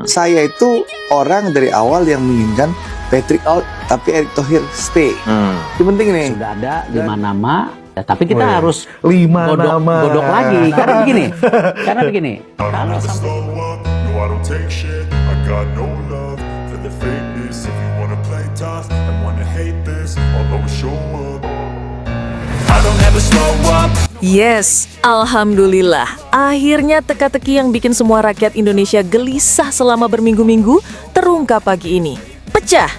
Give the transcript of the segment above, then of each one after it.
Saya itu orang dari awal yang menginginkan Patrick out, tapi Erick Thohir stay. Itu penting nih. Sudah ada 5 nama, ya, tapi kita harus 5 nama. godok lagi. Karena begini. Kalau sampai No, I don't take shit. I got no love for the fakeness. If you wanna play tough and wanna hate this, I'll always show up. I don't ever slow up. Yes, alhamdulillah. Akhirnya teka-teki yang bikin semua rakyat Indonesia gelisah selama berminggu-minggu terungkap pagi ini. Pecah.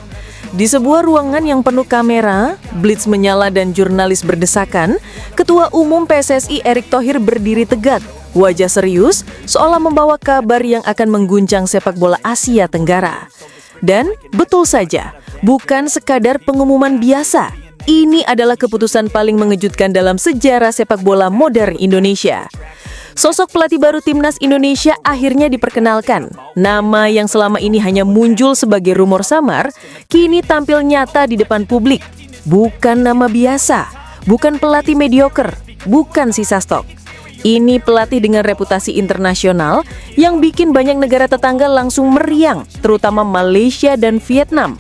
Di sebuah ruangan yang penuh kamera, blitz menyala dan jurnalis berdesakan, Ketua Umum PSSI Erick Thohir berdiri tegak, wajah serius, seolah membawa kabar yang akan mengguncang sepak bola Asia Tenggara. Dan betul saja, bukan sekadar pengumuman biasa. Ini adalah keputusan paling mengejutkan dalam sejarah sepak bola modern Indonesia. Sosok pelatih baru Timnas Indonesia akhirnya diperkenalkan. Nama yang selama ini hanya muncul sebagai rumor samar, kini tampil nyata di depan publik. Bukan nama biasa, bukan pelatih mediocre, bukan sisa stok. Ini pelatih dengan reputasi internasional yang bikin banyak negara tetangga langsung meriang, terutama Malaysia dan Vietnam.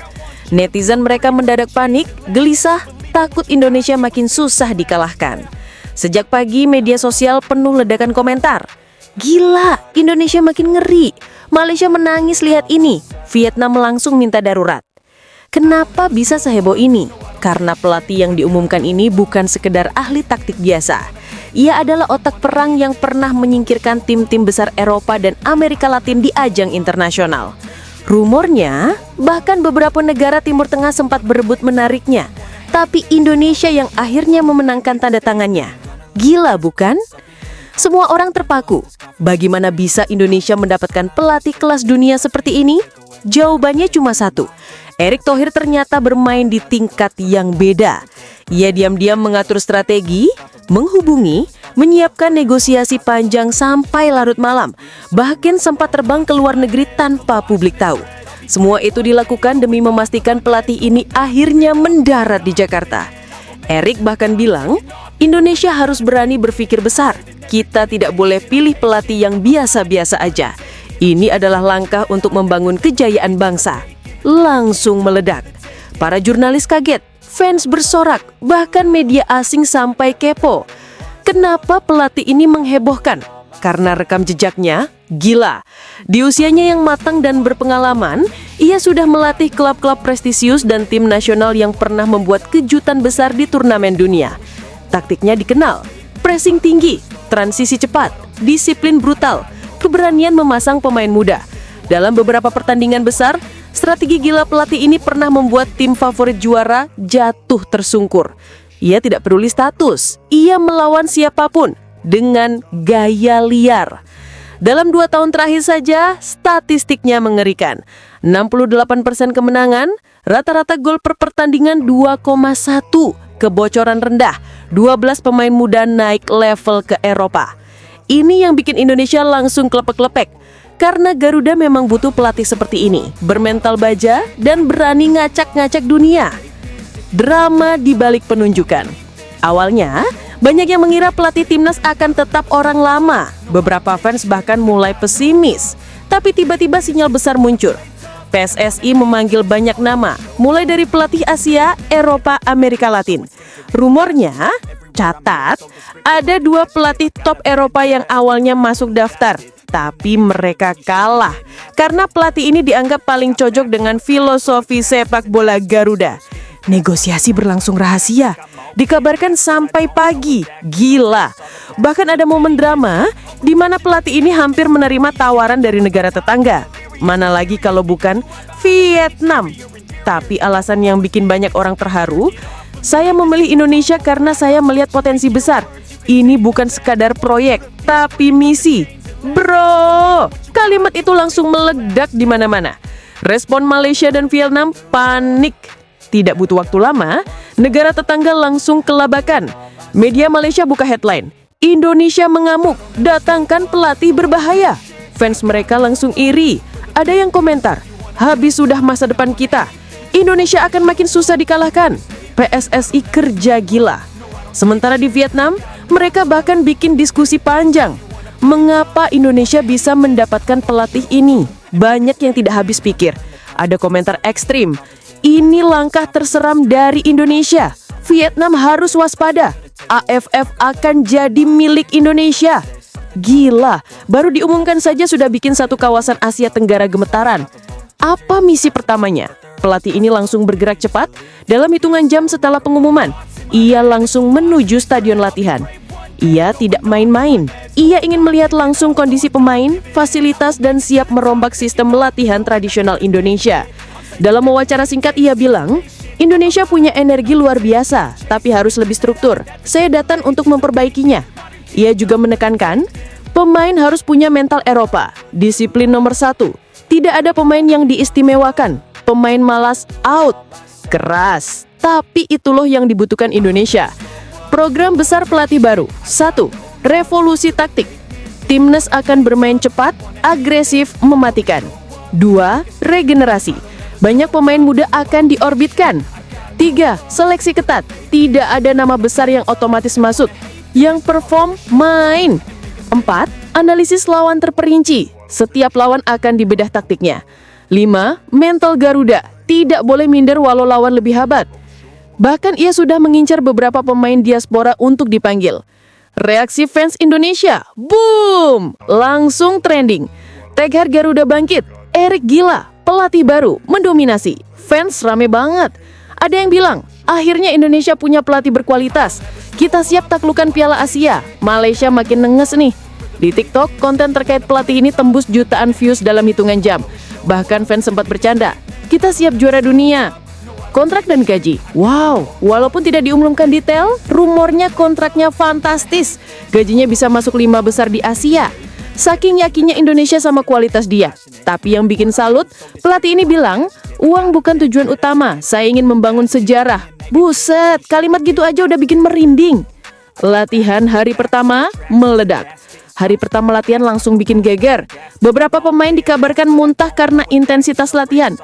Netizen mereka mendadak panik, gelisah, takut Indonesia makin susah dikalahkan. Sejak pagi, media sosial penuh ledakan komentar. Gila, Indonesia makin ngeri. Malaysia menangis lihat ini. Vietnam langsung minta darurat. Kenapa bisa seheboh ini? Karena pelatih yang diumumkan ini bukan sekedar ahli taktik biasa. Ia adalah otak perang yang pernah menyingkirkan tim-tim besar Eropa dan Amerika Latin di ajang internasional. Rumornya, bahkan beberapa negara Timur Tengah sempat berebut menariknya. Tapi Indonesia yang akhirnya memenangkan tanda tangannya. Gila bukan? Semua orang terpaku. Bagaimana bisa Indonesia mendapatkan pelatih kelas dunia seperti ini? Jawabannya cuma satu. Erick Thohir ternyata bermain di tingkat yang beda. Ia diam-diam mengatur strategi, menghubungi, menyiapkan negosiasi panjang sampai larut malam. Bahkan sempat terbang ke luar negeri tanpa publik tahu. Semua itu dilakukan demi memastikan pelatih ini akhirnya mendarat di Jakarta. Erick bahkan bilang, Indonesia harus berani berpikir besar. Kita tidak boleh pilih pelatih yang biasa-biasa aja. Ini adalah langkah untuk membangun kejayaan bangsa. Langsung meledak. Para jurnalis kaget, fans bersorak, bahkan media asing sampai kepo. Kenapa pelatih ini menghebohkan? Karena rekam jejaknya gila. Di usianya yang matang dan berpengalaman, ia sudah melatih klub-klub prestisius dan tim nasional yang pernah membuat kejutan besar di turnamen dunia. Taktiknya dikenal, pressing tinggi, transisi cepat, disiplin brutal, keberanian memasang pemain muda. Dalam beberapa pertandingan besar, strategi gila pelatih ini pernah membuat tim favorit juara jatuh tersungkur. Ia tidak peduli status, ia melawan siapapun dengan gaya liar. Dalam 2 tahun terakhir saja, statistiknya mengerikan. 68% kemenangan, rata-rata gol per pertandingan 2,1, kebocoran rendah, 12 pemain muda naik level ke Eropa. Ini yang bikin Indonesia langsung klepek-klepek. Karena Garuda memang butuh pelatih seperti ini, bermental baja dan berani ngacak-ngacak dunia. Drama di balik penunjukan. Awalnya, banyak yang mengira pelatih timnas akan tetap orang lama. Beberapa fans bahkan mulai pesimis. Tapi tiba-tiba sinyal besar muncul. PSSI memanggil banyak nama, mulai dari pelatih Asia, Eropa, Amerika Latin. Rumornya, catat, ada 2 pelatih top Eropa yang awalnya masuk daftar. Tapi mereka kalah, karena pelatih ini dianggap paling cocok dengan filosofi sepak bola Garuda. Negosiasi berlangsung rahasia, dikabarkan sampai pagi. Gila. Bahkan ada momen drama di mana pelatih ini hampir menerima tawaran dari negara tetangga. Mana lagi kalau bukan Vietnam. Tapi alasan yang bikin banyak orang terharu, saya memilih Indonesia karena saya melihat potensi besar. Ini bukan sekadar proyek, tapi misi. Bro, kalimat itu langsung meledak di mana-mana. Respon Malaysia dan Vietnam panik. Tidak butuh waktu lama, negara tetangga langsung kelabakan. Media Malaysia buka headline, Indonesia mengamuk, datangkan pelatih berbahaya. Fans mereka langsung iri. Ada yang komentar, habis sudah masa depan kita. Indonesia akan makin susah dikalahkan. PSSI kerja gila. Sementara di Vietnam, mereka bahkan bikin diskusi panjang. Mengapa Indonesia bisa mendapatkan pelatih ini? banyak yang tidak habis pikir. Ada komentar ekstrim, ini langkah terseram dari Indonesia. Vietnam harus waspada. AFF akan jadi milik Indonesia. Gila, baru diumumkan saja sudah bikin satu kawasan Asia Tenggara gemetaran. Apa misi pertamanya? Pelatih ini langsung bergerak cepat. Dalam hitungan jam setelah pengumuman, ia langsung menuju stadion latihan. Ia tidak main-main. Ia ingin melihat langsung kondisi pemain, fasilitas, dan siap merombak sistem latihan tradisional Indonesia. Dalam wawancara singkat ia bilang, Indonesia punya energi luar biasa, tapi harus lebih struktur. Saya datang untuk memperbaikinya. Ia juga menekankan, pemain harus punya mental Eropa, disiplin nomor 1. Tidak ada pemain yang diistimewakan, pemain malas out, keras. Tapi itu loh yang dibutuhkan Indonesia. Program besar pelatih baru. 1. Revolusi taktik. Timnas akan bermain cepat, agresif, mematikan. 2. Regenerasi. Banyak pemain muda akan diorbitkan. 3. Seleksi ketat. Tidak ada nama besar yang otomatis masuk. Yang perform, main. 4. Analisis lawan terperinci. Setiap lawan akan dibedah taktiknya. 5. Mental Garuda. Tidak boleh minder walau lawan lebih hebat. Bahkan ia sudah mengincar beberapa pemain diaspora untuk dipanggil. Reaksi fans Indonesia, boom! Langsung trending. Tegar Garuda bangkit, Erik gila, pelatih baru, mendominasi. Fans rame banget. Ada yang bilang, akhirnya Indonesia punya pelatih berkualitas. Kita siap taklukan Piala Asia. Malaysia makin nenges nih. Di TikTok, konten terkait pelatih ini tembus jutaan views dalam hitungan jam. Bahkan fans sempat bercanda, kita siap juara dunia. Kontrak dan gaji, wow, walaupun tidak diumumkan detail, rumornya kontraknya fantastis. Gajinya bisa masuk 5 besar di Asia. Saking yakinnya Indonesia sama kualitas dia. Tapi yang bikin salut, pelatih ini bilang, uang bukan tujuan utama, saya ingin membangun sejarah. Buset, kalimat gitu aja udah bikin merinding. Latihan hari pertama, meledak. Hari pertama latihan langsung bikin geger. Beberapa pemain dikabarkan muntah karena intensitas latihan.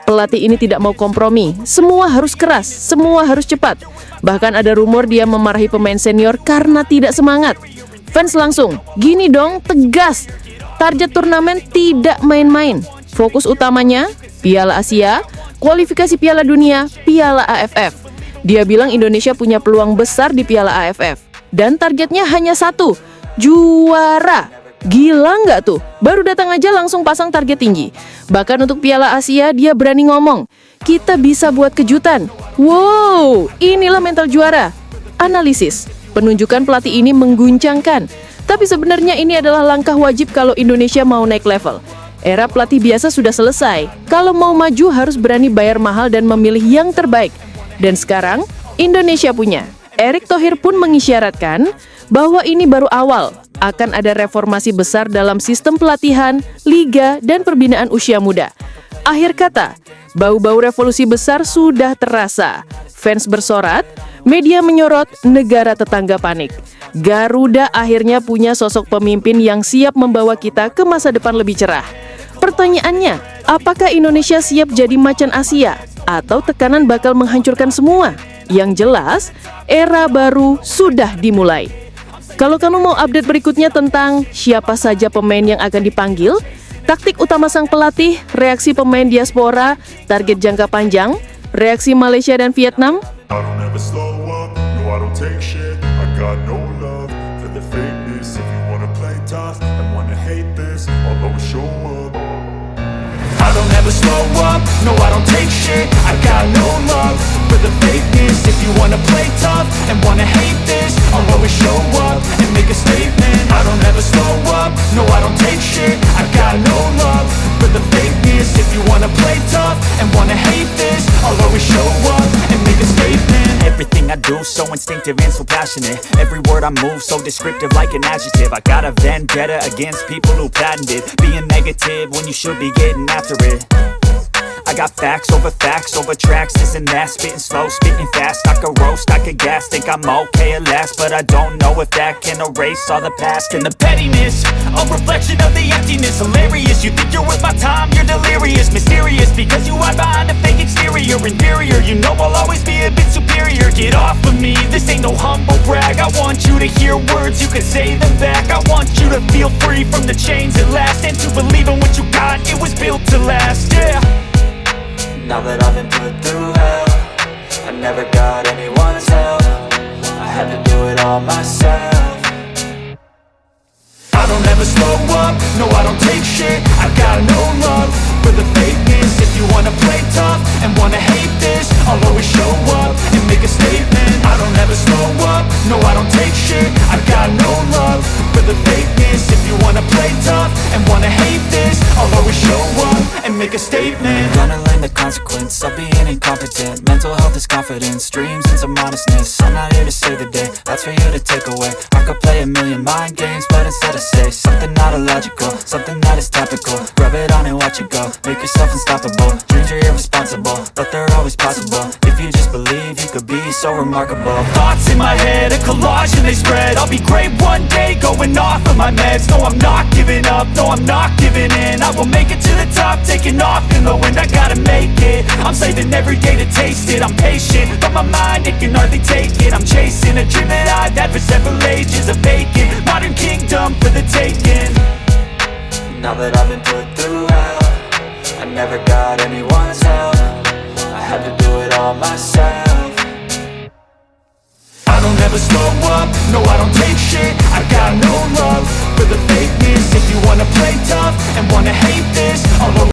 Pelatih ini tidak mau kompromi, semua harus keras, semua harus cepat. Bahkan ada rumor dia memarahi pemain senior karena tidak semangat. Fans langsung, gini dong, tegas. Target turnamen tidak main-main. Fokus utamanya, Piala Asia, kualifikasi Piala Dunia, Piala AFF. Dia bilang Indonesia punya peluang besar di Piala AFF. Dan targetnya hanya 1, juara. Gila nggak tuh? Baru datang aja langsung pasang target tinggi. Bahkan untuk Piala Asia dia berani ngomong, kita bisa buat kejutan. Wow, inilah mental juara. Analisis, penunjukan pelatih ini mengguncangkan. Tapi sebenarnya ini adalah langkah wajib kalau Indonesia mau naik level. Era pelatih biasa sudah selesai. Kalau mau maju harus berani bayar mahal dan memilih yang terbaik. Dan sekarang, Indonesia punya. Erick Thohir pun mengisyaratkan bahwa ini baru awal. Akan ada reformasi besar dalam sistem pelatihan, liga, dan pembinaan usia muda. Akhir kata, bau-bau revolusi besar sudah terasa. Fans bersorak, media menyorot, negara tetangga panik. Garuda akhirnya punya sosok pemimpin yang siap membawa kita ke masa depan lebih cerah. Pertanyaannya, apakah Indonesia siap jadi macan Asia? Atau tekanan bakal menghancurkan semua? Yang jelas, era baru sudah dimulai. Kalau kamu mau update berikutnya tentang siapa saja pemain yang akan dipanggil, taktik utama sang pelatih, reaksi pemain diaspora, target jangka panjang, reaksi Malaysia dan Vietnam, I don't ever slow up, no I don't take shit. I got no love for the fakeness. If you wanna play tough and wanna hate this, I'll always show up. I don't ever slow up, no I don't take shit. I got no love for the fakeness. If you wanna play tough and wanna hate this, I'll always show up and make a statement. I don't ever slow up, no I don't take shit. I got no love for the fakeness. If you wanna play tough and wanna hate this, I'll always show up and make a statement. Everything I do so instinctive and so passionate. Every word I move so descriptive like an adjective. I got a vendetta against people who patented being negative when you should be getting after it. I got facts over tracks, this and that. Spitting slow, spitting fast. I could roast, I could gas. Think I'm okay at last, but I don't know if that can erase all the past. And the pettiness, a reflection of the emptiness. Hilarious, you think you're worth my time, you're delirious. Mysterious, because you hide behind a fake exterior. Inferior, you know I'll always be a bit superior. Get off of me, this ain't no no humble brag. I want you to hear words, you can say them back. I want you to feel free from the chains at last, and to believe in what you got, it was built to last, yeah. Now that I've been put through hell, I never got anyone's help. I had to do it all myself. I don't ever slow up, no I don't take shit. I got no love for the fakeness. If you wanna play tough and wanna hate this, I'll always show up and make a statement. I don't ever slow up, no I don't take shit. I got no love for the fakeness. If you wanna play tough and wanna hate this, I'll always show up and make a statement. Gonna learn the consequence of being incompetent. Mental health is confidence, dreams and some modestness. I'm not here to save the day, that's for you to take away. I could play a million mind games, but instead I say something not illogical, something that is topical. Rub it on and watch it go, make yourself unstoppable. Dreams are irresponsible, but they're always possible. If you just believe, you could be so remarkable. Thoughts in my head, a collage and they spread. I'll be great one day, going off of my meds. No, I'm not giving up, no, I'm not giving in. I will make it to the top, taking off in the wind. I gotta make it, I'm saving every day to taste it. I'm patient, but my mind, it can hardly take it. I'm chasing a dream that I've had for several ages. A vacant, modern kingdom for the taking. Now that I've been put through hell, I never got anyone's help. I had to do it all myself. I don't ever slow up, no I don't take shit. I got no love for the fakeness. If you wanna play tough and wanna hate this, I'll